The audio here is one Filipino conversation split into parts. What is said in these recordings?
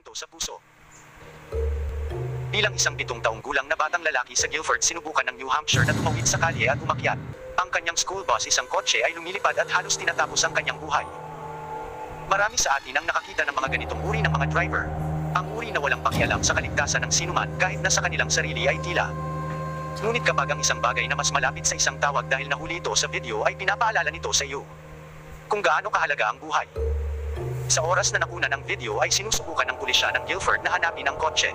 nito sa puso. Bilang isang 7 taong gulang na batang lalaki sa Guilford, sinubukan ng New Hampshire na tumawid sa kalye at umakyat. Ang kanyang school bus, isang kotse, ay lumilipad at halos tinatapos ang kanyang buhay. Marami sa atin ang nakakita ng mga ganitong uri ng mga driver. Ang uri na walang pakialam sa kaligtasan ng sinuman kahit na sa kanilang sarili ay tila. Ngunit kapag ang isang bagay na mas malapit sa isang tawag dahil nahuli ito sa video ay pinapaalala nito sa iyo kung gaano kahalaga ang buhay. Sa oras na nakuna ng video ay sinusubukan ng pulisya ng Guilford na hanapin ang kotse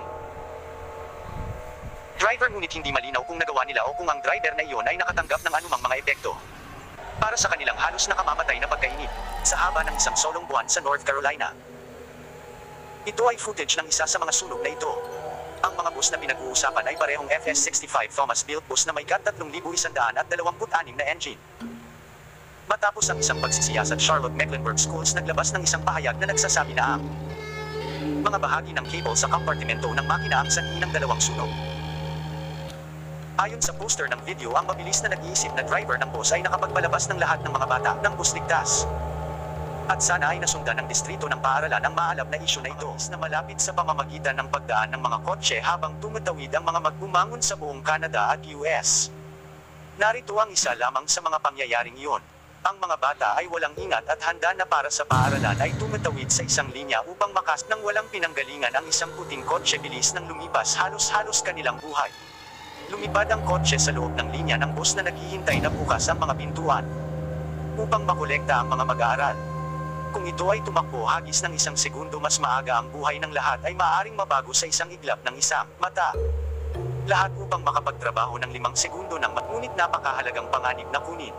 driver, ngunit hindi malinaw kung nagawa nila o kung ang driver na iyon ay nakatanggap ng anumang mga epekto para sa kanilang halos nakamamatay na pagkainip sa haba ng isang solong buwan sa North Carolina. Ito ay footage ng isa sa mga sunog na ito. Ang mga bus na pinag-uusapan ay parehong FS-65 Thomas Built bus na may CAT 3,126 na engine. Matapos ang isang pagsisiyasat, Charlotte-Mecklenburg Schools naglabas ng isang pahayag na nagsasabi na ang mga bahagi ng cable sa kompartimento ng makina ang sanhi ng 2 sunog. Ayon sa poster ng video, ang mabilis na nag-iisip na driver ng bus ay nakapagpalabas ng lahat ng mga bata ng bus ligtas. At sana ay nasundan ng distrito ng paaralan ang maalab na isyu na ito na malapit sa pamamagitan ng pagdaan ng mga kotse habang tumatawid ang mga magbumangon sa buong Canada at US. Narito ang isa lamang sa mga pangyayaring iyon. Ang mga bata ay walang ingat at handa na para sa paaralan ay tumatawid sa isang linya upang makas nang walang pinanggalingan ang isang puting kotse bilis nang lumipas halos-halos kanilang buhay. Lumipad ang kotse sa loob ng linya ng bus na naghihintay na bukas ang mga pintuan upang makolekta ang mga mag-aaral. Kung ito ay tumakbo hagis ng 1 segundo mas maaga, ang buhay ng lahat ay maaaring mabago sa isang iglap ng isang mata. Lahat upang makapagtrabaho ng 5 segundo ng ngunit napakahalagang panganib na kunin.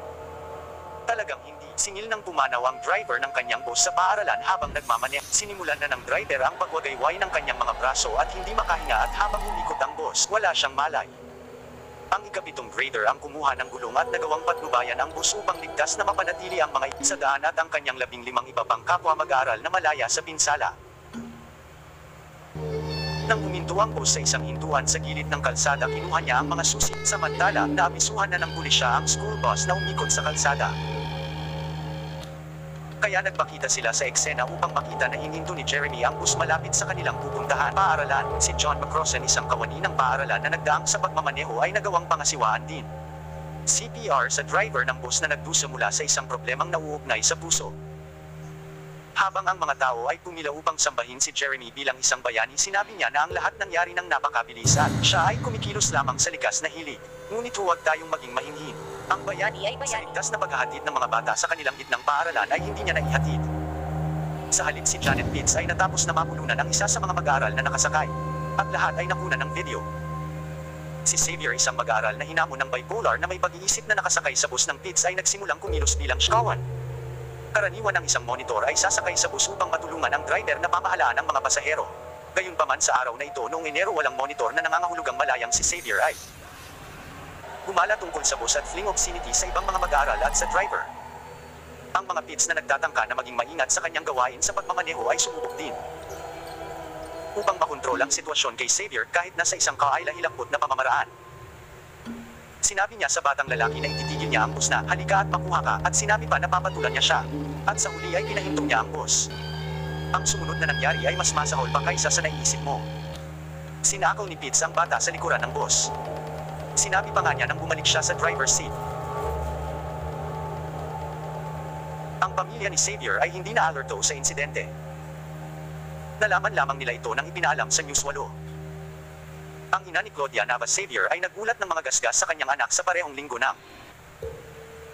Talagang hindi. Singil ng pumanaw ang driver ng kanyang bus sa paaralan habang nagmamaneho. Sinimulan na ng driver ang pagwagayway ng kanyang mga braso at hindi makahinga, at habang umikot ang bus, wala siyang malay. Ang ika-7 grader ang kumuha ng gulong at nagawang patnubayan ang bus upang ligtas na mapanatili ang mga sa daan at ang kanyang 15 iba pang kapwa mag-aaral na malaya sa pinsala. Nang huminto ang bus sa isang hintuan sa gilid ng kalsada, kinuha niya ang mga susi. Samantala, naabisuhan na ng pulisya ang school bus na umikot sa kalsada. Kaya nagpakita sila sa eksena upang makita na hininto ni Jeremy ang bus malapit sa kanilang pupuntahan paaralan. Si John McCrossen, isang kawani ng paaralan na nagdaang sa pagmamaneho, ay nagawang pangasiwaan din. CPR sa driver ng bus na nagdusa mula sa isang problemang nauugnay sa puso. Habang ang mga tao ay pumila upang sambahin si Jeremy bilang isang bayani, sinabi niya na ang lahat nangyari ng napakabilis at siya ay kumikilos lamang sa likas na hilig. Ngunit huwag tayong maging mahinhin. Ang bayani ay sa ligtas na paghahatid ng mga bata sa kanilang gitnang paaralan ay hindi niya naihatid. Sa halip, si Janet Pitts ay natapos na mapulunan ang isa sa mga mag-aaral na nakasakay. At lahat ay nakunan ng video. Si Xavier, isang mag-aaral na hinamon ng bipolar na may pag-iisip na nakasakay sa bus ng Pitts, ay nagsimulang kumilos bilang sikawan. Karaniwan ang isang monitor ay sasakay sa bus upang matulungan ang driver na pamahalaan ang mga pasahero. Gayunpaman, sa araw na ito noong Enero, walang monitor na nangangahulugang malayang si Xavier ay gumala tungkol sa bus at fling obscenity sa ibang mga mag-aaral at sa driver. Ang mga Pitts na nagtatangka na maging maingat sa kanyang gawain sa pagmamaneho ay sumubok din upang makontrol ang sitwasyon kay Xavier kahit nasa isang kaila-hilakbot na pamamaraan. Sinabi niya sa batang lalaki na ititigil niya ang bus na, "Halika at makuha ka," at sinabi pa na papatulan niya siya. At sa huli ay pinahintong niya ang bus. Ang sumunod na nangyari ay mas masahol pa kaysa sa naiisip mo. Sinakaw ni Pitts ang bata sa likuran ng bus. Sinabi pa nga niya nang bumalik siya sa driver's seat. Ang pamilya ni Xavier ay hindi na-alerto sa insidente. Nalaman lamang nila ito nang ipinaalam sa News 8. Ang ina ni Claudia Navas Xavier ay nagulat ng mga gasgas sa kanyang anak sa parehong linggo ng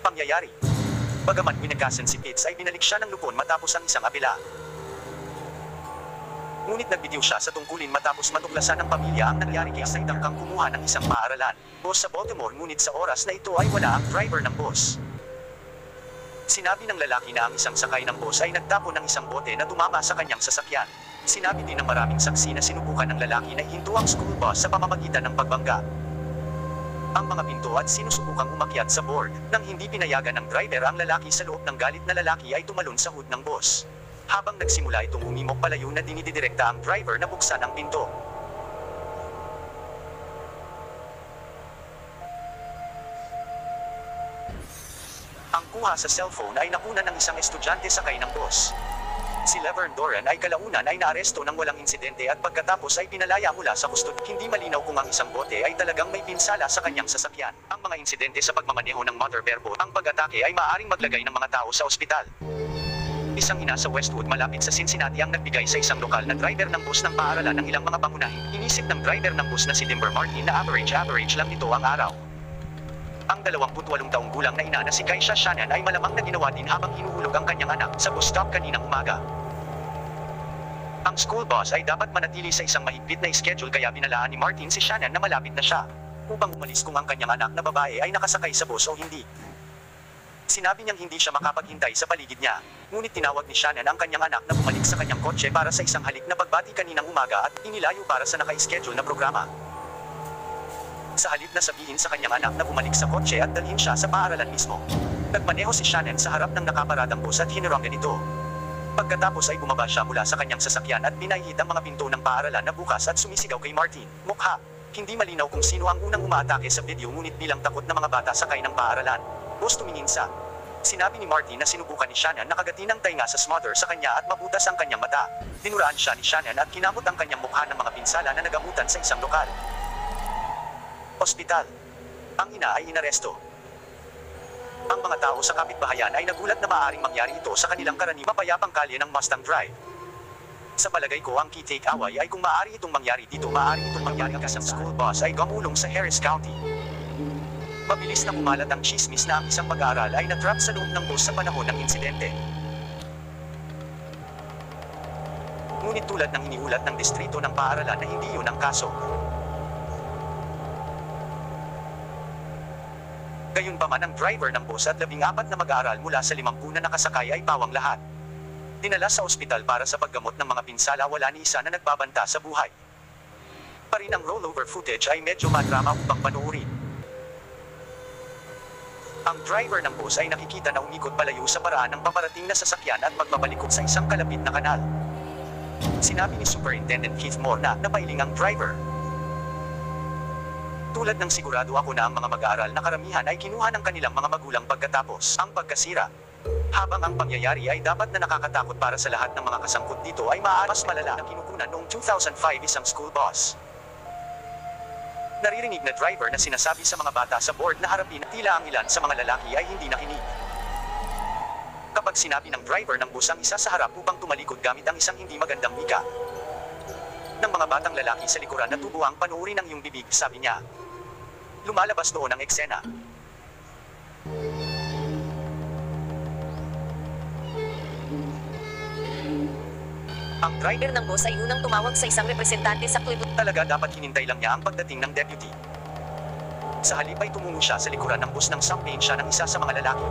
pangyayari. Bagaman winagasan si Pitts, ay binalik siya ng lupon matapos ang isang abila. Ngunit nagbidiyo siya sa tungkulin matapos matuklasan ng pamilya ang nangyari kay Xavier kang kumuha ng isang paaralan bus sa Baltimore, ngunit sa oras na ito ay wala ang driver ng bus. Sinabi ng lalaki na ang isang sakay ng bus ay nagtapon ng isang bote na tumama sa kanyang sasakyan. Sinabi din ng maraming saksi na sinubukan ng lalaki na ihinto ang school bus sa pamamagitan ng pagbangga ang mga pinto at sinusubukang umakyat sa board. Nang hindi pinayagan ng driver ang lalaki sa loob, ng galit na lalaki ay tumalon sa hood ng bus. Habang nagsimula itong umimok palayo na dinidirekta ang driver na buksan ang pinto. Ang kuha sa cellphone ay nakunan ng isang estudyante sakay ng bus. Si Laverne Doran ay kalaunan ay naaresto ng walang insidente at pagkatapos ay pinalaya mula sa kustodiya. Hindi malinaw kung ang isang bote ay talagang may pinsala sa kanyang sasakyan. Ang mga insidente sa pagmamaneho ng motor bareboat, ang pag-atake ay maaaring maglagay ng mga tao sa ospital. Isang ina sa Westwood malapit sa Cincinnati ang nagbigay sa isang lokal na driver ng bus ng paaralan ng ilang mga pangunahin. Inisip ng driver ng bus na si Dimber Martin na average lang ito ang araw. Ang 28 taong gulang na ina na si Keisha Shannon ay malamang na ginawa din habang hinuhulog ang kanyang anak sa bus stop kaninang umaga. Ang school bus ay dapat manatili sa isang mahigpit na schedule kaya binalaan ni Martin si Shannon na malapit na siya upang umalis kung ang kanyang anak na babae ay nakasakay sa bus o hindi. Sinabi niyang hindi siya makapaghintay sa paligid niya, ngunit tinawag ni Shannon ang kanyang anak na bumalik sa kanyang kotse para sa isang halik na pagbati kaninang umaga at inilayo para sa naka-schedule na programa. Sa halip na sabihin sa kanyang anak na bumalik sa kotse at dalhin siya sa paaralan mismo, nagmaneho si Shannon sa harap ng nakaparadang bus at hinirangan ito. Pagkatapos ay bumaba siya mula sa kanyang sasakyan at pinahihit ang mga pinto ng paaralan na bukas at sumisigaw kay Martin. Mukha. Hindi malinaw kung sino ang unang umaatake sa video ngunit bilang takot na mga bata sakay ng paaralan, bus tumingin sa. Sinabi ni Martin na sinubukan ni Shannon na kagatin ng tainga sa smother sa kanya at mabutas ang kanyang mata. Dinuraan siya ni Shannon at kinamot ang kanyang mukha ng mga pinsala na nagamutan sa isang lokal. Ospital. Ang ina ay inaresto. Ang mga tao sa kapitbahayan ay nagulat na maaaring mangyari ito sa kanilang karaniwang mapayapang kalye ng Mustang Drive. Sa palagay ko ang key take-away ay kung maaari itong mangyari dito, maaari itong mangyari ang isang school bus ay gumulong sa Harris County. Mabilis na kumalat ang chismis na ang isang mag-aaral ay natrap sa loob ng bus sa panahon ng insidente. Ngunit tulad ng iniulat ng distrito ng paaralan na hindi yun ang kaso. Gayunpaman ang driver ng bus at 14 na mag-aaral mula sa 50 na nakasakay ay pawang lahat. Dinala sa ospital para sa paggamot ng mga pinsala, wala ni isa na nagbabanta sa buhay. Pa rin ang rollover footage ay medyo madrama upang panoorin. Ang driver ng bus ay nakikita na umikot palayo sa paraan ng paparating na sasakyan at magpapalikot sa isang kalapit na kanal. Sinabi ni Superintendent Keith Moore na napailing ang driver. Tulad ng sigurado ako na ang mga mag-aaral na karamihan ay kinuha ng kanilang mga magulang pagkatapos ang pagkasira. Habang ang pangyayari ay dapat na nakakatakot para sa lahat ng mga kasangkot dito ay maaari mas malala na kinukunan noong 2005 isang school bus. Naririnig na driver na sinasabi sa mga bata sa board na harapin tila ang ilan sa mga lalaki ay hindi nakinig. Kapag sinabi ng driver ng bus ang isa sa harap upang tumalikod gamit ang isang hindi magandang wika ng mga batang lalaki sa likuran na tubuang panoorin ang iyong bibig, sabi niya. Lumalabas doon ang eksena. Ang driver ng bus ay unang tumawag sa isang representante sa Cleveland. Talaga dapat hinintay lang niya ang pagdating ng deputy. Sa halip ay tumungo siya sa likuran ng bus nang sampain siya ng isa sa mga lalaki.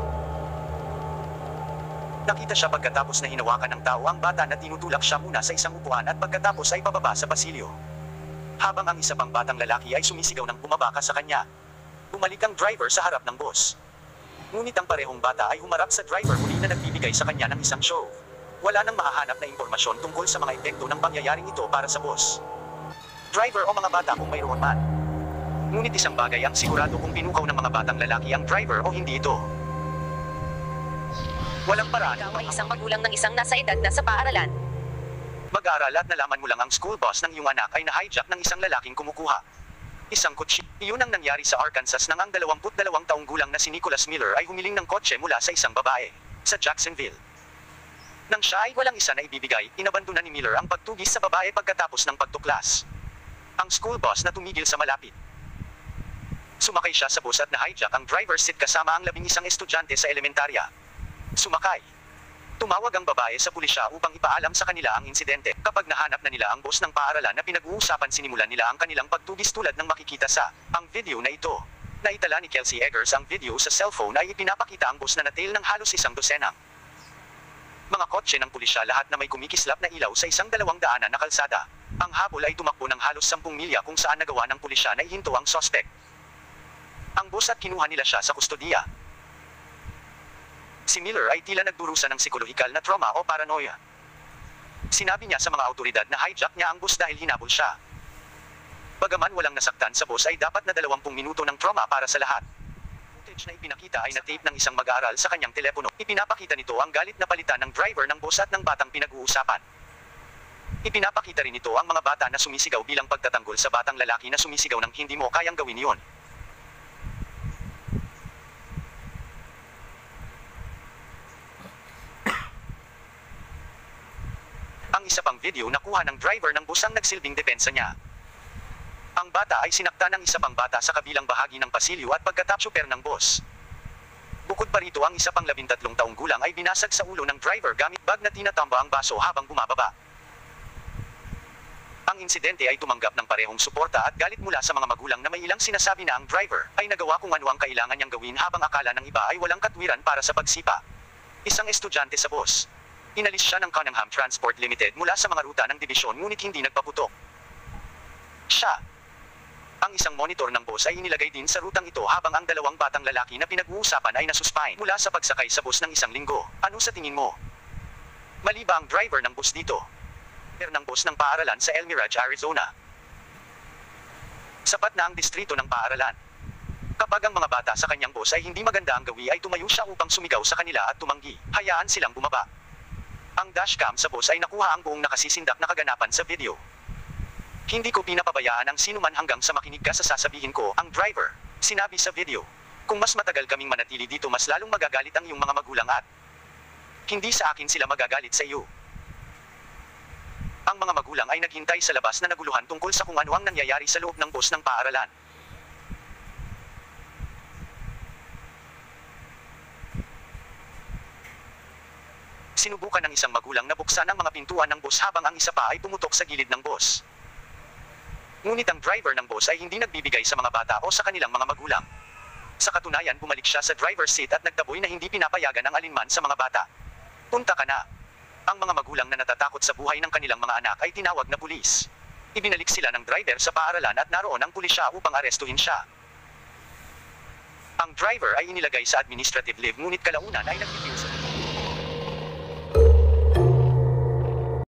Nakita siya pagkatapos na hinawakan ng tao ang bata na tinutulak siya muna sa isang upuan at pagkatapos ay pababa sa pasilyo. Habang ang isa pang batang lalaki ay sumisigaw ng bumaba ka sa kanya. Bumalik ang driver sa harap ng bus. Ngunit ang parehong bata ay humarap sa driver muli na nagbibigay sa kanya ng isang show. Wala nang mahahanap na impormasyon tungkol sa mga epekto ng pangyayaring ito para sa bus, driver o mga bata kung mayroon man. Ngunit isang bagay ang sigurado kung pinukaw ng mga batang lalaki ang driver o hindi ito. Walang paraan. Ikaw ay isang magulang ng isang nasa edad na sa paaralan. Mag-aaral at nalaman mo lang ang school bus ng iyong anak ay na-hijack ng isang lalaking kumukuha isang kotse. Iyon ang nangyari sa Arkansas nang ang 22 taong gulang na si Nicholas Miller ay humiling ng kotse mula sa isang babae sa Jacksonville. Nang siya ay walang isa na ibibigay, inabandona ni Miller ang pagtugis sa babae pagkatapos ng pagtuklas ang school bus na tumigil sa malapit. Sumakay siya sa bus at na-hijack ang driver's seat kasama ang 11 estudyante sa elementarya. Sumakay. Tumawag ang babae sa pulisya upang ipaalam sa kanila ang insidente. Kapag nahanap na nila ang bus ng paaralan na pinag-uusapan, sinimulan nila ang kanilang pagtugis tulad ng makikita sa ang video na ito. Naitala ni Kelsey Eggers ang video sa cellphone ay ipinapakita ang bus na natil ng halos 100 mga kotse ng pulisya, lahat na may kumikislap na ilaw sa isang 200 na kalsada. Ang habol ay tumakbo ng halos 10 milya kung saan nagawa ng pulisya na ihinto ang sospek. Ang bus at kinuha nila siya sa kustodiya. Si Miller ay tila nagdurusa ng psikolohikal na trauma o paranoia. Sinabi niya sa mga awtoridad na hijack niya ang bus dahil hinabol siya. Bagaman walang nasaktan sa bus ay dapat na 20 minuto ng trauma para sa lahat. footage na ipinakita ay na-tape ng isang mag-aaral sa kanyang telepono. Ipinapakita nito ang galit na palitan ng driver ng bus at ng batang pinag-uusapan. Ipinapakita rin ito ang mga bata na sumisigaw bilang pagtatanggol sa batang lalaki na sumisigaw ng hindi mo kayang gawin iyon. Ang isa pang video nakuha ng driver ng bus ang nagsilbing depensa niya. Ang bata ay sinakta ng isa pang bata sa kabilang bahagi ng pasilyo at pagkatapsuper ng bus. Bukod pa rito ang isa pang 13 taong gulang ay binasag sa ulo ng driver gamit bag na tinatamba ang baso habang bumababa. Ang insidente ay tumanggap ng parehong suporta at galit mula sa mga magulang na may ilang sinasabi na ang driver ay nagawa kung ano ang kailangan niyang gawin habang akala ng iba ay walang katwiran para sa pagsipa. Isang estudyante sa bus. Inalis siya ng Cunningham Transport Limited mula sa mga ruta ng dibisyon ngunit hindi nagpaputok. Siya. Ang isang monitor ng bus ay inilagay din sa rutang ito habang ang dalawang batang lalaki na pinag-uusapan ay nasuspine mula sa pagsakay sa bus ng isang linggo. Ano sa tingin mo? Mali ba ang driver ng bus dito? Ng bus ng paaralan sa El Mirage, Arizona. Sapat na ang distrito ng paaralan. Kapag ang mga bata sa kanyang bus ay hindi maganda ang gawi ay tumayo siya upang sumigaw sa kanila at tumanggi. Hayaan silang bumaba. Ang dashcam sa bus ay nakuha ang buong nakasisindak na kaganapan sa video. Hindi ko pinapabayaan ang sinuman hanggang sa makinig ka sa sasabihin ko, ang driver, sinabi sa video. Kung mas matagal kaming manatili dito mas lalong magagalit ang iyong mga magulang at hindi sa akin sila magagalit sa iyo. Ang mga magulang ay naghintay sa labas na naguluhan tungkol sa kung ano ang nangyayari sa loob ng bus ng paaralan. Sinubukan ng isang magulang na buksan ang mga pintuan ng bus habang ang isa pa ay pumutok sa gilid ng bus. Ngunit ang driver ng bus ay hindi nagbibigay sa mga bata o sa kanilang mga magulang. Sa katunayan bumalik siya sa driver's seat at nagtaboy na hindi pinapayagan ang alinman sa mga bata. Punta ka na. Ang mga magulang na natatakot sa buhay ng kanilang mga anak ay tinawag na pulis. Ibinalik sila ng driver sa paaralan at naroon ang pulisya upang arestuhin siya. Ang driver ay inilagay sa administrative leave ngunit kalaunan ay nagpipil sa